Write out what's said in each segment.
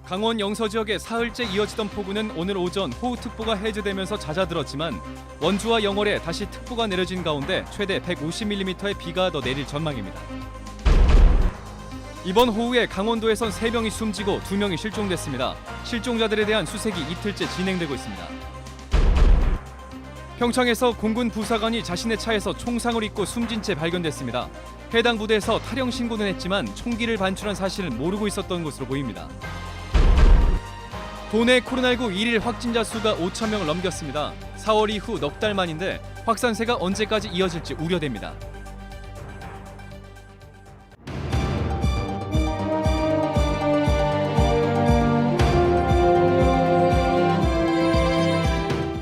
강원 영서 지역에 사흘째 이어지던 폭우는 오늘 오전 호우특보가 해제되면서 잦아들었지만 원주와 영월에 다시 특보가 내려진 가운데 최대 150mm의 비가 더 내릴 전망입니다. 이번 호우에 강원도에선 3명이 숨지고 2명이 실종됐습니다. 실종자들에 대한 수색이 이틀째 진행되고 있습니다. 평창에서 공군 부사관이 자신의 차에서 총상을 입고 숨진 채 발견됐습니다. 해당 부대에서 탈영 신고는 했지만 총기를 반출한 사실을 모르고 있었던 것으로 보입니다. 도내 코로나19 일일 확진자 수가 5,000명을 넘겼습니다. 4월 이후 넉 달 만인데 확산세가 언제까지 이어질지 우려됩니다.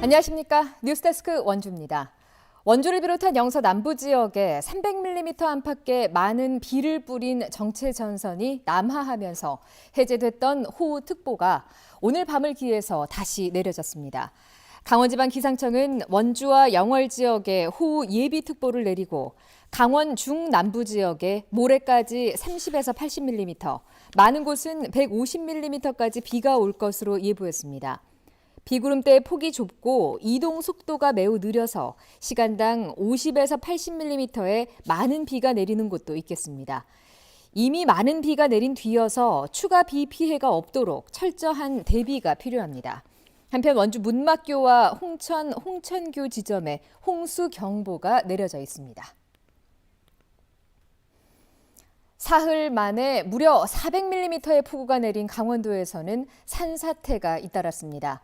안녕하십니까. 뉴스데스크 원주입니다. 원주를 비롯한 영서 남부 지역에 300mm 안팎의 많은 비를 뿌린 정체전선이 남하하면서 해제됐던 호우특보가 오늘 밤을 기해서 다시 내려졌습니다. 강원지방기상청은 원주와 영월 지역에 호우 예비특보를 내리고 강원 중남부 지역에 모레까지 30에서 80mm, 많은 곳은 150mm까지 비가 올 것으로 예보했습니다. 비구름대의 폭이 좁고 이동 속도가 매우 느려서 시간당 50에서 80mm의 많은 비가 내리는 곳도 있겠습니다. 이미 많은 비가 내린 뒤여서 추가 비 피해가 없도록 철저한 대비가 필요합니다. 한편 원주 문막교와 홍천, 홍천교 지점에 홍수경보가 내려져 있습니다. 사흘 만에 무려 400mm의 폭우가 내린 강원도에서는 산사태가 잇따랐습니다.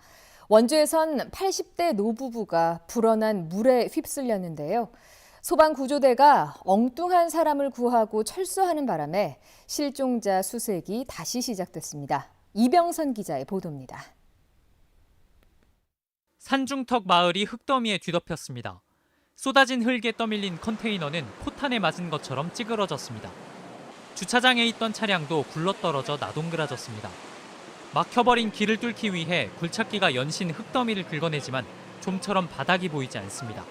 원주에선 80대 노부부가 불어난 물에 휩쓸렸는데요. 소방구조대가 엉뚱한 사람을 구하고 철수하는 바람에 실종자 수색이 다시 시작됐습니다. 이병선 기자의 보도입니다. 산중턱 마을이 흙더미에 뒤덮였습니다. 쏟아진 흙에 떠밀린 컨테이너는 포탄에 맞은 것처럼 찌그러졌습니다. 주차장에 있던 차량도 굴러떨어져 나동그라졌습니다. 막혀버린 길을 뚫기 위해 굴착기가 연신 흙더미를 긁어내지만 좀처럼 바닥이 보이지 않습니다.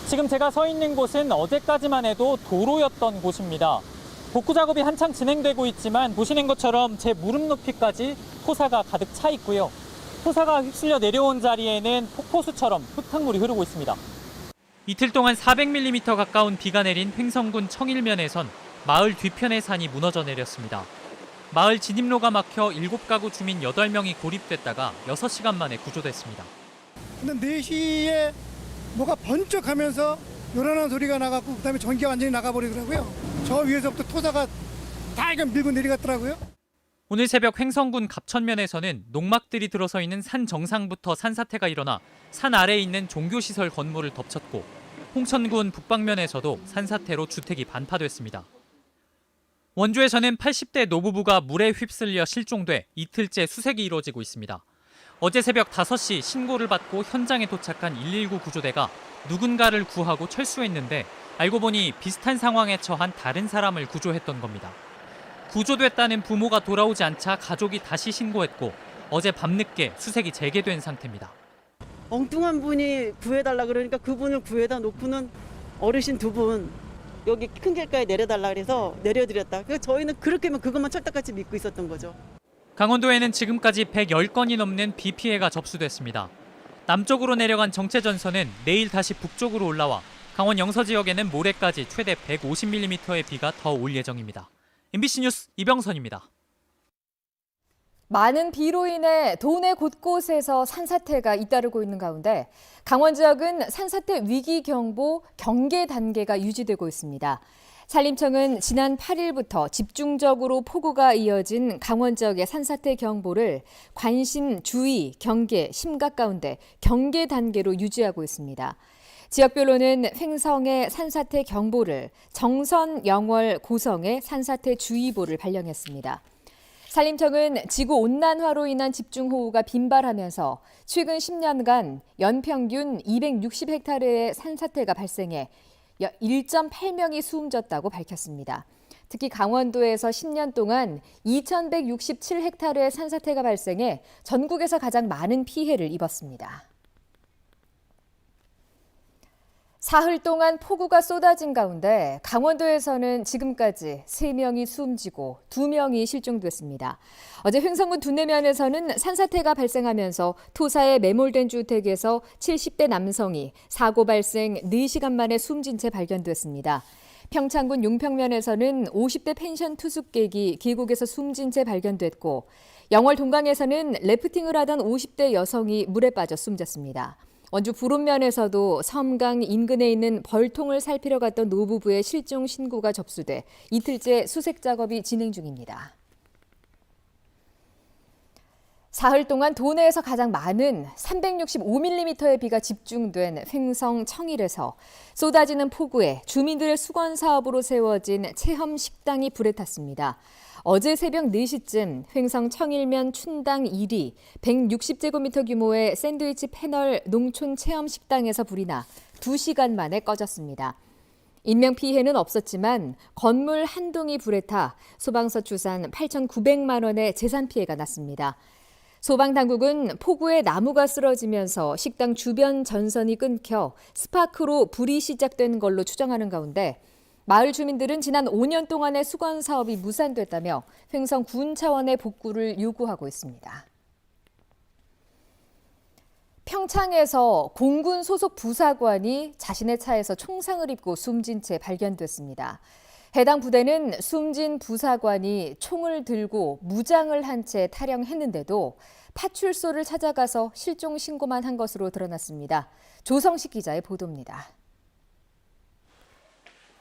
지금 제가 서 있는 곳은 어제까지만 해도 도로였던 곳입니다. 복구 작업이 한창 진행되고 있지만 보시는 것처럼 제 무릎 높이까지 토사가 가득 차 있고요. 토사가 휩쓸려 내려온 자리에는 폭포수처럼 흙탕물이 흐르고 있습니다. 이틀 동안 400mm 가까운 비가 내린 횡성군 청일면에선 마을 뒤편의 산이 무너져 내렸습니다. 마을 진입로가 막혀 7가구 주민 8명이 고립됐다가 6시간 만에 구조됐습니다. 근데 4시에 뭐가 번쩍하면서 요란한 소리가 나갖고 그다음에 전기가 완전히 나가버리더라고요. 저 위에서부터 토사가 다 이거 밀고 내려갔더라고요. 오늘 새벽 횡성군 갑천면에서는 농막들이 들어서 있는 산 정상부터 산사태가 일어나 산 아래에 있는 종교시설 건물을 덮쳤고 홍천군 북방면에서도 산사태로 주택이 반파됐습니다. 원주에서는 80대 노부부가 물에 휩쓸려 실종돼 이틀째 수색이 이루어지고 있습니다. 어제 새벽 5시 신고를 받고 현장에 도착한 119 구조대가 누군가를 구하고 철수했는데 알고 보니 비슷한 상황에 처한 다른 사람을 구조했던 겁니다. 구조됐다는 부모가 돌아오지 않자 가족이 다시 신고했고 어제 밤늦게 수색이 재개된 상태입니다. 엉뚱한 분이 구해달라 그러니까 그분을 구해다 놓고는 어르신 2분 여기 큰 길가에 내려달라 그래서 내려드렸다. 그래서 저희는 그렇게만 그것만 철떡같이 믿고 있었던 거죠. 강원도에는 지금까지 110건이 넘는 비 피해가 접수됐습니다. 남쪽으로 내려간 정체전선은 내일 다시 북쪽으로 올라와 강원 영서 지역에는 모레까지 최대 150mm의 비가 더 올 예정입니다. MBC 뉴스 이병선입니다. 많은 비로 인해 도내 곳곳에서 산사태가 잇따르고 있는 가운데 강원 지역은 산사태 위기경보 경계 단계가 유지되고 있습니다. 산림청은 지난 8일부터 집중적으로 폭우가 이어진 강원 지역의 산사태 경보를 관심, 주의, 경계, 심각 가운데 경계 단계로 유지하고 있습니다. 지역별로는 횡성의 산사태 경보를, 정선, 영월, 고성의 산사태 주의보를 발령했습니다. 산림청은 지구온난화로 인한 집중호우가 빈발하면서 최근 10년간 연평균 260헥타르의 산사태가 발생해 1.8명이 숨졌다고 밝혔습니다. 특히 강원도에서 10년 동안 2,167헥타르의 산사태가 발생해 전국에서 가장 많은 피해를 입었습니다. 사흘 동안 폭우가 쏟아진 가운데 강원도에서는 지금까지 3명이 숨지고 2명이 실종됐습니다. 어제 횡성군 둔내면에서는 산사태가 발생하면서 토사에 매몰된 주택에서 70대 남성이 사고 발생 4시간 만에 숨진 채 발견됐습니다. 평창군 용평면에서는 50대 펜션 투숙객이 계곡에서 숨진 채 발견됐고, 영월 동강에서는 래프팅을 하던 50대 여성이 물에 빠져 숨졌습니다. 원주 부론면에서도 섬강 인근에 있는 벌통을 살피러 갔던 노부부의 실종 신고가 접수돼 이틀째 수색 작업이 진행 중입니다. 사흘 동안 도내에서 가장 많은 365mm의 비가 집중된 횡성 청일에서 쏟아지는 폭우에 주민들의 수건 사업으로 세워진 체험 식당이 불에 탔습니다. 어제 새벽 4시쯤 횡성 청일면 춘당 1위 160제곱미터 규모의 샌드위치 패널 농촌 체험 식당에서 불이 나 2시간 만에 꺼졌습니다. 인명피해는 없었지만 건물 한 동이 불에 타 소방서 추산 8,900만 원의 재산 피해가 났습니다. 소방당국은 폭우에 나무가 쓰러지면서 식당 주변 전선이 끊겨 스파크로 불이 시작된 걸로 추정하는 가운데 마을 주민들은 지난 5년 동안의 수건 사업이 무산됐다며 횡성 군 차원의 복구를 요구하고 있습니다. 평창에서 공군 소속 부사관이 자신의 차에서 총상을 입고 숨진 채 발견됐습니다. 해당 부대는 숨진 부사관이 총을 들고 무장을 한 채 탈영했는데도 파출소를 찾아가서 실종 신고만 한 것으로 드러났습니다. 조성식 기자의 보도입니다.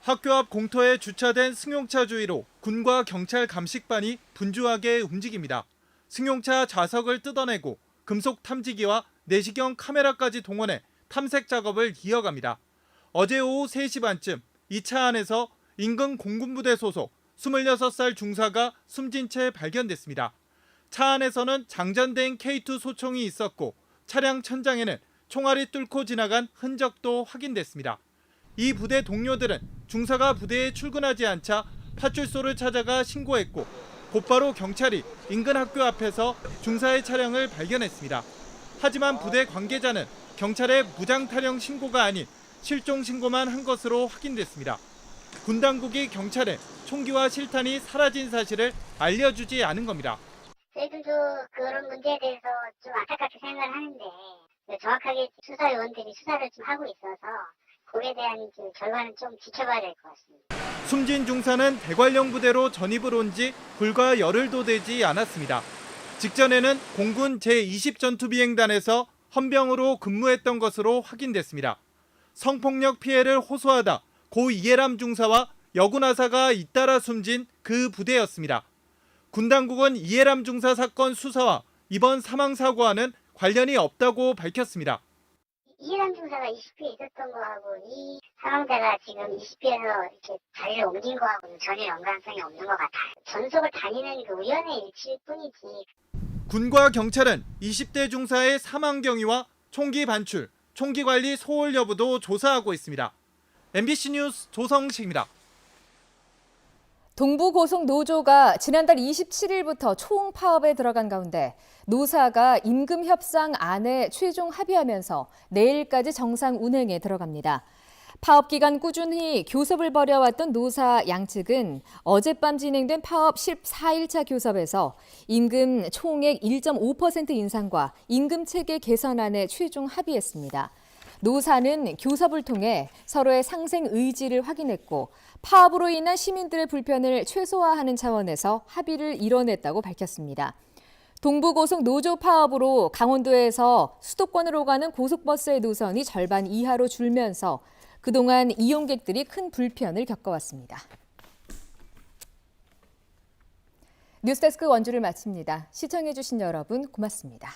학교 앞 공터에 주차된 승용차 주위로 군과 경찰 감식반이 분주하게 움직입니다. 승용차 좌석을 뜯어내고 금속 탐지기와 내시경 카메라까지 동원해 탐색 작업을 이어갑니다. 어제 오후 3시 반쯤 이 차 안에서 인근 공군부대 소속 26살 중사가 숨진 채 발견됐습니다. 차 안에서는 장전된 K2 소총이 있었고 차량 천장에는 총알이 뚫고 지나간 흔적도 확인됐습니다. 이 부대 동료들은 중사가 부대에 출근하지 않자 파출소를 찾아가 신고했고 곧바로 경찰이 인근 학교 앞에서 중사의 차량을 발견했습니다. 하지만 부대 관계자는 경찰의 무장 탈영 신고가 아닌 실종 신고만 한 것으로 확인됐습니다. 군 당국이 경찰에 총기와 실탄이 사라진 사실을 알려주지 않은 겁니다. 저희들도 그런 문제에 대해서 좀 안타깝게 생각을 하는데 정확하게 수사요원들이 수사를 좀 하고 있어서 거기에 대한 좀 결과는 좀 지켜봐야 될 것 같습니다. 숨진 중사는 대관령 부대로 전입을 온 지 불과 열흘도 되지 않았습니다. 직전에는 공군 제20전투비행단에서 헌병으로 근무했던 것으로 확인됐습니다. 성폭력 피해를 호소하다 고 이해람 중사와 여군하사가 잇따라 숨진 그 부대였습니다. 군 당국은 이해람 중사 사건 수사와 이번 사망 사고와는 관련이 없다고 밝혔습니다. 이해람 중사가 20피에 있었던 거하고 이 사망자가 지금 20피에서 이렇게 자리를 옮긴 거하고는 전혀 연관성이 없는 것 같아요. 전속을 다니는 그 우연의 일치일 뿐이지. 군과 경찰은 20대 중사의 사망 경위와 총기 반출, 총기 관리 소홀 여부도 조사하고 있습니다. MBC 뉴스 조성식입니다. 동부고속노조가 지난달 27일부터 총파업에 들어간 가운데 노사가 임금 협상안에 최종 합의하면서 내일까지 정상 운행에 들어갑니다. 파업 기간 꾸준히 교섭을 벌여왔던 노사 양측은 어젯밤 진행된 파업 14일차 교섭에서 임금 총액 1.5% 인상과 임금 체계 개선안에 최종 합의했습니다. 노사는 교섭을 통해 서로의 상생 의지를 확인했고 파업으로 인한 시민들의 불편을 최소화하는 차원에서 합의를 이뤄냈다고 밝혔습니다. 동부고속 노조 파업으로 강원도에서 수도권으로 가는 고속버스의 노선이 절반 이하로 줄면서 그동안 이용객들이 큰 불편을 겪어왔습니다. 뉴스데스크 원주를 마칩니다. 시청해주신 여러분 고맙습니다.